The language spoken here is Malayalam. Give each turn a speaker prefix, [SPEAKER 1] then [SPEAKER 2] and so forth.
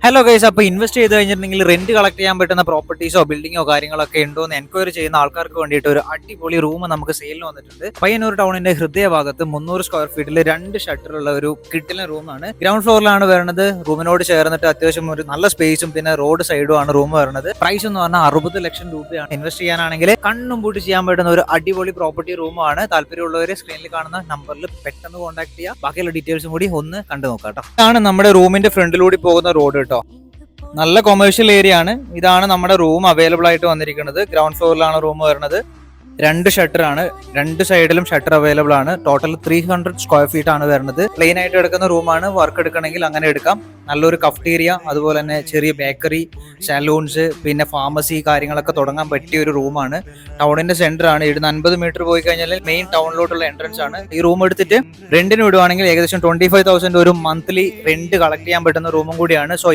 [SPEAKER 1] ഹലോ ഗൈസ്, അപ്പോൾ ഇൻവെസ്റ്റ് ചെയ്ത് കഴിഞ്ഞിട്ടുണ്ടെങ്കിൽ റെന്റ് കളക്ട് ചെയ്യാൻ പറ്റുന്ന പ്രോപ്പർട്ടീസോ ബിൽഡിങ്ങോ കാര്യങ്ങളൊക്കെ ഉണ്ടോ എന്ന് എൻക്വയറി ചെയ്യുന്ന ആൾക്കാർക്ക് വേണ്ടിയിട്ട് ഒരു അടിപൊളി റൂം നമുക്ക് സെയിലിന് വന്നിട്ടുണ്ട്. പയ്യന്നൂർ ടൗണിന്റെ ഹൃദയഭാഗത്ത് 300 സ്ക്വയർ ഫീറ്റിൽ 2 ഷട്ടറുള്ള ഒരു കിട്ടിലെ റൂമാണ്. ഗ്രൗണ്ട് ഫ്ലോറിലാണ് വരുന്നത്. റൂമിനോട് ചേർന്നിട്ട് അത്യാവശ്യം ഒരു നല്ല സ്പേസും പിന്നെ റോഡ് സൈഡും ആണ് റൂം വരുന്നത്. പ്രൈസ് എന്ന് പറഞ്ഞാൽ 60 ലക്ഷം രൂപയാണ്. ഇൻവെസ്റ്റ് ചെയ്യാനാണെങ്കിൽ കണ്ണും പൂട്ടി ചെയ്യാൻ പറ്റുന്ന ഒരു അടിപൊളി പ്രോപ്പർട്ടി റൂമാണ്. താല്പര്യമുള്ളവർ സ്ക്രീനിൽ കാണുന്ന നമ്പറിൽ പെട്ടെന്ന് കോൺടാക്ട് ചെയ്യുക. ബാക്കിയുള്ള ഡീറ്റെയിൽസും കൂടി ഒന്ന് കണ്ടു നോക്കാം കേട്ടോ. ഇതാണ് നമ്മുടെ റൂമിന്റെ ഫ്രണ്ടിലൂടെ പോകുന്ന റോഡ് കേട്ടോ. നല്ല കൊമേഴ്ഷ്യൽ ഏരിയ ആണ്. ഇതാണ് നമ്മുടെ റൂം അവൈലബിൾ ആയിട്ട് വന്നിരിക്കുന്നത്. ഗ്രൗണ്ട് ഫ്ലോറിലാണ് റൂം വരുന്നത്. 2 ഷട്ടർ ആണ്, 2 സൈഡിലും ഷട്ടർ അവൈലബിൾ ആണ്. ടോട്ടൽ 300 സ്ക്വയർ ഫീറ്റ് ആണ് വരുന്നത്. പ്ലെയിൻ ആയിട്ട് എടുക്കുന്ന റൂമാണ്. വർക്ക് എടുക്കണമെങ്കിൽ അങ്ങനെ എടുക്കാം. നല്ലൊരു കഫ്റ്റീരിയ, അതുപോലെ തന്നെ ചെറിയ ബേക്കറി, സലൂൺസ്, പിന്നെ ഫാർമസി കാര്യങ്ങളൊക്കെ തുടങ്ങാൻ പറ്റിയ ഒരു റൂമാണ്. ടൗണിന്റെ സെന്റർ ആണ്. ഇവിടുന്ന് 50 മീറ്റർ പോയി കഴിഞ്ഞാൽ മെയിൻ ടൗണിലോട്ടുള്ള എൻട്രൻസ് ആണ്. ഈ റൂം എടുത്തിട്ട് റെന്റിന് വിടുവാണെങ്കിൽ ഏകദേശം 25,000 ഒരു മന്ത്ലി റെന്റ് കളക്ട് ചെയ്യാൻ പറ്റുന്ന റൂമും കൂടിയാണ്. സോ